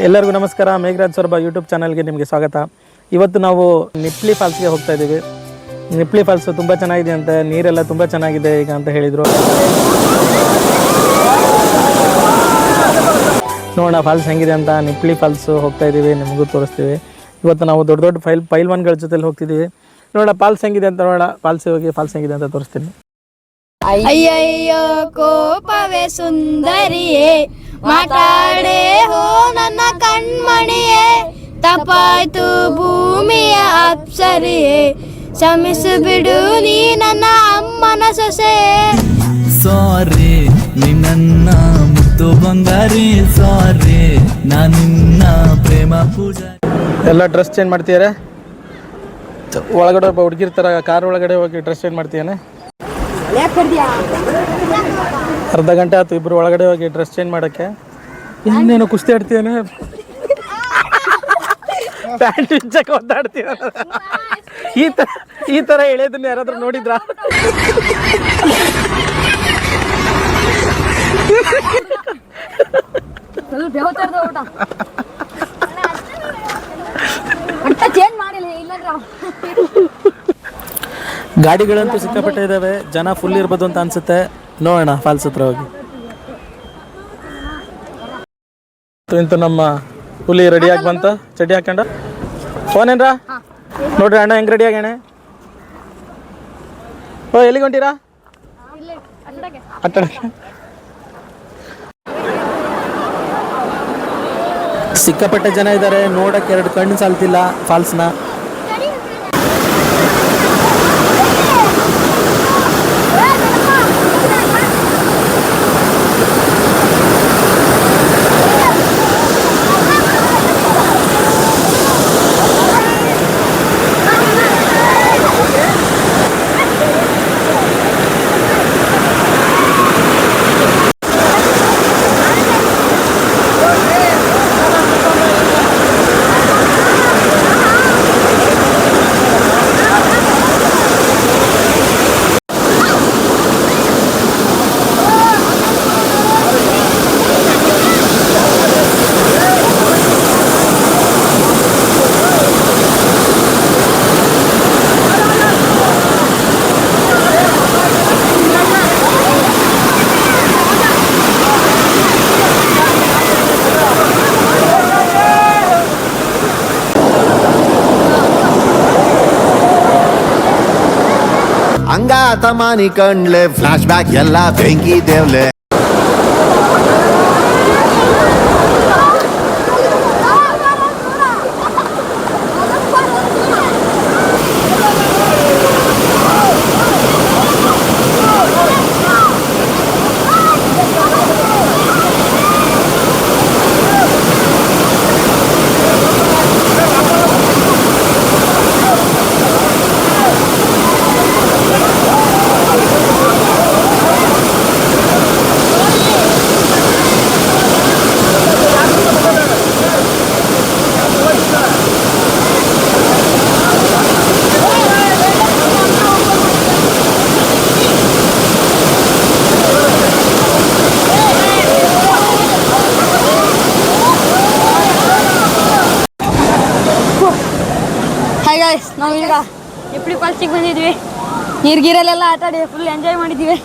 ಎಲ್ಲರಿಗೂ ನಮಸ್ಕಾರ. ಮೇಘರಾಜ್ ಸೊರಬ ಯೂಟ್ಯೂಬ್ ಚಾನಲ್ಗೆ ನಿಮಗೆ ಸ್ವಾಗತ. ಇವತ್ತು ನಾವು ನಿಪ್ಲಿ ಫಾಲ್ಸ್ಗೆ ಹೋಗ್ತಾ ಇದ್ದೀವಿ. ನಿಪ್ಲಿ ಫಾಲ್ಸ್ ತುಂಬ ಚೆನ್ನಾಗಿದೆ ಅಂತೆ, ನೀರೆಲ್ಲ ತುಂಬ ಚೆನ್ನಾಗಿದೆ ಈಗ ಅಂತ ಹೇಳಿದರು. ನೋಡೋಣ ಫಾಲ್ಸ್ ಹೆಂಗಿದೆ ಅಂತ. ನಿಪ್ಲಿ ಫಾಲ್ಸು ಹೋಗ್ತಾ ಇದ್ದೀವಿ, ನಿಮಗೂ ತೋರಿಸ್ತೀವಿ. ಇವತ್ತು ನಾವು ದೊಡ್ಡ ದೊಡ್ಡ ಪೈಲ್ವಾನ್ಗಳ ಜೊತೆಲಿ ಹೋಗ್ತಿದ್ದೀವಿ. ನೋಡೋಣ ಫಾಲ್ಸ್ ಹೆಂಗಿದೆ ಅಂತ. ನೋಡೋಣ ಫಾಲ್ಸ್ ಹೋಗಿ ಫಾಲ್ಸ್ ಹೆಂಗಿದೆ ಅಂತ ತೋರಿಸ್ತೀನಿ. ಅಯ್ಯಯ್ಯೋ ಕೋಪವೇ ಸುಂದರಿಯೇ, ಮಾತಾಡೆ ಹೋ ನನ್ನ ಕಣ್ಮಣಿಯೇ, ತಪಾಯ್ತು ಭೂಮಿಯ ಅಪ್ಸರಿಯೇ, ಕ್ಷಮಿಸು ಬಿಡು ನೀ ನನ್ನ ಅಮ್ಮನ ಸೊಸೆ. ಸಾರಿ ನಿನ್ನ ಮುದ್ದು ಬಂಗಾರಿ, ಸಾರಿ ನನ್ನ ಪ್ರೇಮ ಪೂಜಾ. ಎಲ್ಲ ಡ್ರೆಸ್ ಚೇಂಜ್ ಮಾಡ್ತೀಯಾರೆ? ಒಳಗಡೆ ಒಬ್ಬ ಹುಡುಗಿರ್ತಾರ, ಕಾರ್ ಒಳಗಡೆ ಹೋಗಿ ಡ್ರೆಸ್ ಚೇಂಜ್ ಮಾಡ್ತೀಯಾನೆ? ಅರ್ಧ ಗಂಟೆ ಆಯ್ತು ಇಬ್ರು ಒಳಗಡೆ ಹೋಗಿ ಡ್ರೆಸ್ ಚೇಂಜ್ ಮಾಡೋಕ್ಕೆ. ಇನ್ನೇನು ಕುಸ್ತಿ ಆಡ್ತೀಯಾನೆ? ಪ್ಯಾಂಟ್ ಹಿಂಚಕ್ಕೆ ಒದ್ದಾಡ್ತೀಯ? ಈ ಥರ ಎಳೆದನ್ನ ಯಾರಾದ್ರೂ ನೋಡಿದ್ರಾ? ಗಾಡಿಗಳಂತೂ ಸಿಕ್ಕಾಪಟ್ಟೆ ಇದ್ದಾವೆ, ಜನ ಫುಲ್ ಇರ್ಬೋದು ಅಂತ ಅನ್ಸುತ್ತೆ. ನೋಡೋಣ ಫಾಲ್ಸ್ ಹತ್ರ ಹೋಗಿ. ಇಂತು ನಮ್ಮ ಹುಲಿ ರೆಡಿಯಾಗಿ ಬಂತ, ಚಡ್ಡಿ ಹಾಕೊಂಡ. ಫೋನೇನ್ರ ನೋಡ್ರಿ ಅಣ್ಣ ಹೆಂಗ್ ರೆಡಿ ಆಗ್ಯಾನೆ. ಓ ಎಲ್ಲಿಗೆ ಹೊಂಟೀರಾ? ಅಟ್ಟಡಕ್ಕೆ. ಸಿಕ್ಕಾಪಟ್ಟೆ ಜನ ಇದ್ದಾರೆ, ನೋಡಕ್ಕೆ ಎರಡು ಕಣ್ಣು ಸಾಲ್ತಿಲ್ಲ ಫಾಲ್ಸ್ನ. ಹಂಗಾತ ಮಾನಿ ಕಂಡ್ಲೆ ಫ್ಲಾಶ್ ಬ್ಯಾಕ್ ಎಲ್ಲ ಬೆಂಕಿ ದೇವ್ಲೆ. ನಾವೀಗ ನಿಪ್ಲಿ ಫಾಲ್ಸಿಗೆ ಬಂದಿದ್ವಿ. ನೀರ್ಗಿರಲ್ಲೆಲ್ಲ ಆಟ ಆಡಿ ಫುಲ್ ಎಂಜಾಯ್ ಮಾಡಿದ್ವಿ.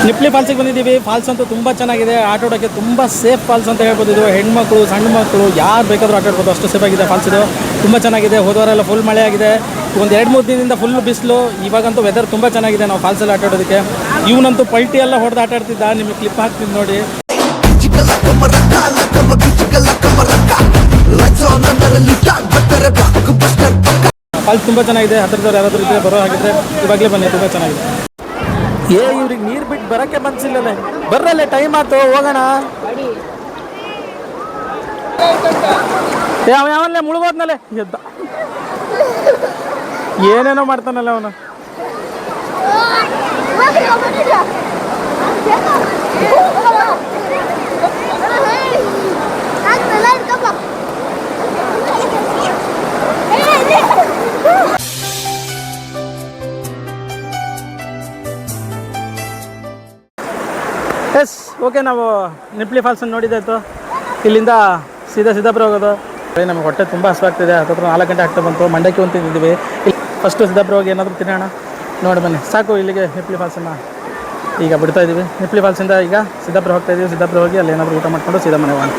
ನಿಪ್ಲಿ ಫಾಲ್ಸಿಗೆ ಬಂದಿದ್ದೀವಿ. ಫಾಲ್ಸ್ ಅಂತೂ ತುಂಬ ಚೆನ್ನಾಗಿದೆ, ಆಟಾಡೋಕ್ಕೆ ತುಂಬ ಸೇಫ್ ಫಾಲ್ಸ್ ಅಂತ ಹೇಳ್ಬೋದು. ಇದು ಹೆಣ್ಮಕ್ಳು, ಸಣ್ಣ ಮಕ್ಕಳು ಯಾರು ಬೇಕಾದರೂ ಆಟಾಡ್ಬೋದು, ಅಷ್ಟು ಸೇಫ್ ಆಗಿದೆ ಫಾಲ್ಸ್. ಇದು ತುಂಬ ಚೆನ್ನಾಗಿದೆ. ಹೋದವರೆಲ್ಲ ಫುಲ್ ಮಳೆ ಆಗಿದೆ, ಒಂದು 2-3 ದಿನದಿಂದ ಫುಲ್ ಬಿಸಿಲು. ಇವಾಗಂತೂ ವೆದರ್ ತುಂಬ ಚೆನ್ನಾಗಿದೆ ನಾವು ಫಾಲ್ಸಲ್ಲಿ ಆಟಾಡೋದಕ್ಕೆ. ಇವನಂತೂ ಪಲ್ಟಿ ಎಲ್ಲ ಹೊಡೆದು ಆಟ ಆಡ್ತಿದ್ದ. ನಿಮಗೆ ಕ್ಲಿಪ್ ಹಾಕ್ತೀನಿ ನೋಡಿ. ಫಾಲ್ಸ್ ತುಂಬ ಚೆನ್ನಾಗಿದೆ. ಹತ್ರದವ್ರು ಯಾರಾದರೂ ಇದ್ದರೆ ಬರೋ ಹಾಗಿದ್ರೆ ಇವಾಗಲೇ ಬನ್ನಿ, ತುಂಬ ಚೆನ್ನಾಗಿದೆ. ಇವ್ರಿಗೆ ನೀರು ಬಿಟ್ಟು ಬರೋಕ್ಕೆ ಮನಸ್ಸಿಲ್ಲಲೇ. ಬರ್ರಲ್ಲೇ, ಟೈಮ್ ಆಯ್ತು, ಹೋಗೋಣ. ಯಾವನ್ನೇ ಮುಳುಗೋದ್ನಲ್ಲೇ ಎದ್ದ, ಏನೇನೋ ಮಾಡ್ತಾನಲ್ಲ ಅವನು. ಎಸ್ ಓಕೆ, ನಾವು ನಿಪ್ಲಿ ಫಾಲ್ಸನ್ನು ನೋಡಿದ್ದಾಯ್ತು. ಇಲ್ಲಿಂದ ಸಿದ್ದಾಪುರ ಹೋಗೋದು. ನಮಗೆ ಹೊಟ್ಟೆ ತುಂಬ ಹಸಿವಾಗ್ತಿದೆ. ಹತ್ತಿರ 4 ಗಂಟೆ ಆಗ್ತಾ ಬಂತು. ಮಂಡಕ್ಕಿ ಒಂದು ತಿಂದಿದ್ದೀವಿ. ಫಸ್ಟು ಸಿದ್ದಾಪುರ ಹೋಗಿ ಏನಾದರೂ ತಿನ್ನೋಣ. ನೋಡಿ ಬನ್ನಿ, ಸಾಕು ಇಲ್ಲಿಗೆ ನಿಪ್ಲಿ ಫಾಲ್ಸನ್ನು ಈಗ ಬಿಡ್ತಾ ಇದ್ದೀವಿ. ನಿಪ್ಲಿ ಫಾಲ್ಸಿಂದ ಈಗ ಸಿದ್ದಾಪುರ ಹೋಗ್ತಾ ಇದ್ದೀವಿ. ಸಿದ್ದಾಪುರ ಹೋಗಿ ಅಲ್ಲಿ ಏನಾದರೂ ಊಟ ಮಾಡ್ಕೊಂಡು ಸೀದಾ ಮನೆ ಹೋಗೋಣ.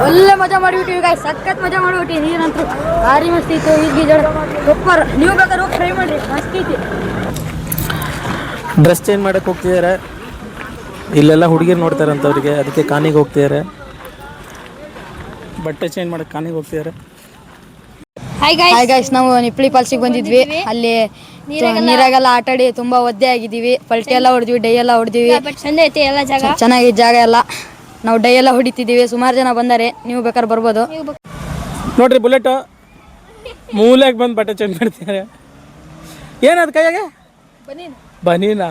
ಒಳ್ಳೆ ಮಜಾ ಮಾಡಿಬಿಟ್ಟಿವಿ ಗಾಯ್ಸ್, ಸಖತ್ ಮಜಾ ಮಾಡಿಬಿಟ್ಟು. ನೀರಂತೂ ಭಾರಿ ಮಸ್ತ್ ಇತ್ತು. ಈಜಾಡ ಸೂಪರ್. ನೀವು ಬೇಕಾದ್ರೆ ಹೋಗಿ ಟ್ರೈ ಮಾಡಿರಿ, ಮಸ್ತ್ ಐತಿ. ಡ್ರೆಸ್ ಚೇಂಜ್ ಮಾಡೋಕ್ಕೆ ಹೋಗ್ತಿದ್ದಾರೆ. ಇಲ್ಲೆಲ್ಲ ಹುಡುಗಿರು ನೋಡ್ತಾರಂತವ್ರಿಗೆ, ಅದಕ್ಕೆ ಕಾನಿಗೆ ಹೋಗ್ತಿದ್ದಾರೆ. ಬಟ್ಟೆ ಚೇಂಜ್ ಮಾಡೋಕ್ಕೆ ಕಾನಿಗೆ ಹೋಗ್ತಿದ್ದಾರೆ. ಹಾಯ್ ಗಾಯ್ಸ್, ನಾವು ನಿಪ್ಲಿ ಫಾಲ್ಸಿಗೆ ಬಂದಿದ್ವಿ. ಅಲ್ಲಿ ನೀರಾಗೆಲ್ಲ ಆಟಾಡಿ ತುಂಬಾ ಒದ್ದೆ ಆಗಿದ್ದೀವಿ. ಪಲ್ಟಿ ಎಲ್ಲ ಹೊಡೆದ್ವಿ, ಡೈ ಎಲ್ಲ ಹೊಡೆದಿವಿ. ಚೆನ್ನಾಗಿದೆ ಜಾಗ ಎಲ್ಲ. ನಾವು ಡೈ ಎಲ್ಲ ಹೊಡಿತಿದ್ದೀವಿ. ಸುಮಾರು ಜನ ಬಂದಾರೆ, ನೀವು ಬೇಕಾದ್ರೆ ಬರ್ಬೋದು. ನೋಡ್ರಿ, ಬುಲೆಟ್ ಮೂಲೆಗೆ ಬಂದು ಬಟ್ಟೆ ಚೇಂಜ್ ಮಾಡ್ತಿದ್ದಾರೆ. ಏನದು ಕೈಯಾಗೆ ಬನೀನಾ?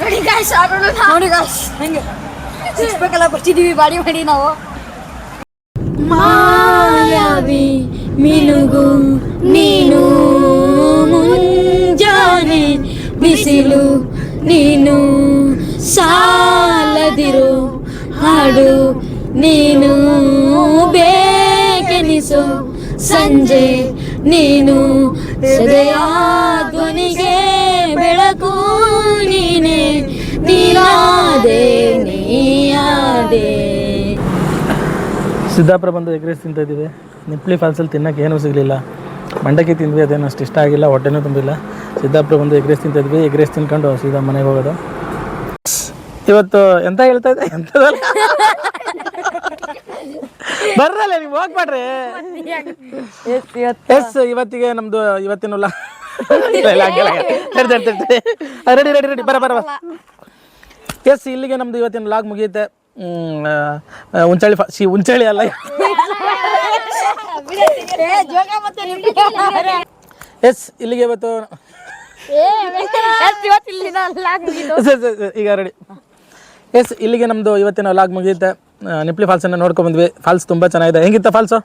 ನೋಡಿ ಗಾಯ್ಸ್, ಹೆಂಗೆ ಸಿಕ್ಸ್ ಪ್ಯಾಕ್ ಎಲ್ಲ ಬರ್ತಿದ್ದೀವಿ ಬಾಡಿ ಮಾಡಿ ನಾವು. ಮಾಯಾವಿ ಮಿನುಗು ನೀನು, ಮುಂಜಾನೆ ಬಿಸಿಲು ನೀನು, ಸಾಲದಿರು ಹಾಡು ನೀನು, ಬೇಕೆನಿಸು ಸಂಜೆ ನೀನು, ಸದೆಯ ಧ್ವನಿಗೆ ಬೆಳಕು ನೀನೆ, ನೀನಾದೆ ನೀಯಾದೆ. ಸಿದ್ದಾಪುರ ಬಂದು ಎಗ್ ರೈಸ್ ತಿಂತಾ ಇದ್ದೀವಿ. ನಿಪ್ಲಿ ಫಾಲ್ಸಲ್ಲಿ ತಿನ್ನೋಕೆ ಏನೂ ಸಿಗಲಿಲ್ಲ. ಮಂಡಕ್ಕಿ ತಿಂದ್ವಿ, ಅದೇನು ಅಷ್ಟು ಇಷ್ಟ ಆಗಿಲ್ಲ, ಹೊಟ್ಟೆನೂ ತುಂಬಿಲ್ಲ. ಸಿದ್ದಾಪುರ ಬಂದು ಎಗ್ ರೈಸ್ ತಿಂತಾ ಇದ್ವಿ. ಎಗ್ ರೈಸ್ ತಿನ್ಕೊಂಡು ಸೀದಾ ಮನೆಗೆ ಹೋಗೋದು. ಇವತ್ತು ಎಂತ ಹೇಳ್ತಾ ಇದ್ದೆ, ಎಂಥದಲ್ಲ ಬರ್ರಲ್ಲ, ನೀವು ಹೋಗ್ಬೇಡ್ರಿ. ಎಸ್, ಇವತ್ತಿಗೆ ನಮ್ಮದು ಇವತ್ತಿನ ರೆಡಿ ಬರ. ಎಸ್, ಇಲ್ಲಿಗೆ ನಮ್ಮದು ಇವತ್ತಿನ ಲಾಗ್ ಮುಗಿಯುತ್ತೆ. ಉಂಚಳಿ ಅಲ್ಲ, ಎಸ್ ಇಲ್ಲಿಗೆ ಇವತ್ತು ಈಗ ರೆಡಿ. ಎಸ್, ಇಲ್ಲಿಗೆ ನಮ್ಮದು ಇವತ್ತಿನ ಲಾಗ್ ಮುಗಿಯುತ್ತೆ. ನಿಪ್ಲಿ ಫಾಲ್ಸನ್ನು ನೋಡ್ಕೊಂಡು ಬಂದ್ವಿ. ಫಾಲ್ಸ್ ತುಂಬ ಚೆನ್ನಾಗಿದೆ. ಹೆಂಗಿತ್ತ ಫಾಲ್ಸು?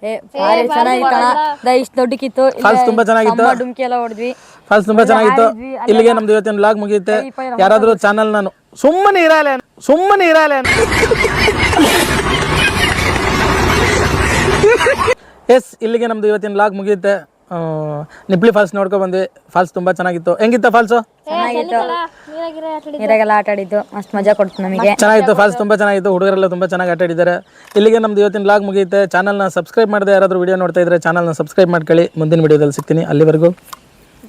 ಇಷ್ಟು ದೊಡ್ಡಕ್ಕಿತ್ತು. ಫಾಲ್ಸ್ ತುಂಬ ಚೆನ್ನಾಗಿತ್ತು. ಡುಮ್ಕಿ ಎಲ್ಲ ಹೊಡೆದ್ವಿ. ಫಾಲ್ಸ್ ತುಂಬ ಚೆನ್ನಾಗಿತ್ತು. ಇಲ್ಲಿಗೆ ನಮ್ದು ಇವತ್ತಿನ ಲಾಗ್ ಮುಗಿಯುತ್ತೆ. ಯಾರಾದರೂ ಚಾನಲ್ ನಾನು ಸುಮ್ಮನೆ ಇರಲ್ಲ. ಎಸ್, ಇಲ್ಲಿಗೆ ನಮ್ದು ಇವತ್ತಿನ ಲಾಗ್ ಮುಗಿಯುತ್ತೆ. ನಿಪ್ಲಿ ಫಾಲ್ಸ್ ನೋಡ್ಕೊಂಡು ಬಂದ್ವಿ. ಫಾಲ್ಸ್ ತುಂಬ ಚೆನ್ನಾಗಿತ್ತು. ಹೆಂಗಿತ್ತ ಫಾಲ್ಸು? ನೀರಾಗೆಲ್ಲ ಆಟ ಆಡಿದ್ದು ಮಸ್ತ್ ಮಜಾ ಕೊಡ್ತು ನಮಗೆ. ಚೆನ್ನಾಗಿತ್ತು. ಫಾಲ್ಸ್ ತುಂಬ ಚೆನ್ನಾಗಿತ್ತು. ಹುಡುಗರೆಲ್ಲ ತುಂಬ ಚೆನ್ನಾಗಿ ಆಟ ಆಡಿದ್ದಾರೆ. ಇಲ್ಲಿಗೆ ನಮ್ದು ಇವತ್ತಿನ ಲಾಗ್ ಮುಗಿಯುತ್ತೆ. ಚಾನಲ್ನ ಸಬ್ಸ್ಕ್ರೈಬ್ ಮಾಡದೆ ಯಾರಾದರೂ ವಿಡಿಯೋ ನೋಡ್ತಾ ಇದ್ರೆ ಚಾನಲ್ನ ಸಬ್ಸ್ಕ್ರೈಬ್ ಮಾಡ್ಕೊಳ್ಳಿ. ಮುಂದಿನ ವಿಡಿಯೋದಲ್ಲಿ ಸಿಗ್ತೀನಿ. ಅಲ್ಲಿವರೆಗೂ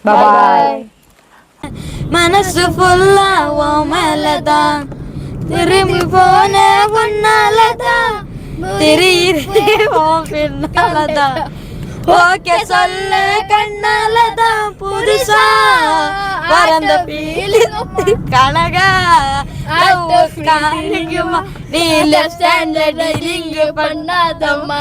ಬಾಯ್. ಮನಸ್ಸು ಫುಲ್ಲ ಓಮಲದ ತಿರುಮಿ ಪೋನೆ ಗುನ್ನಲದ ತಿರಿಯಿರಿ ಓಪಿನ್ನಲದ ஓகே சொல்ல கண்ணாலதா புதுசா பறந்த பீலி கனகா நீ லெஃப்ட் ஸ்டாண்டர்ட் லிங்க் பண்ணாதம்மா.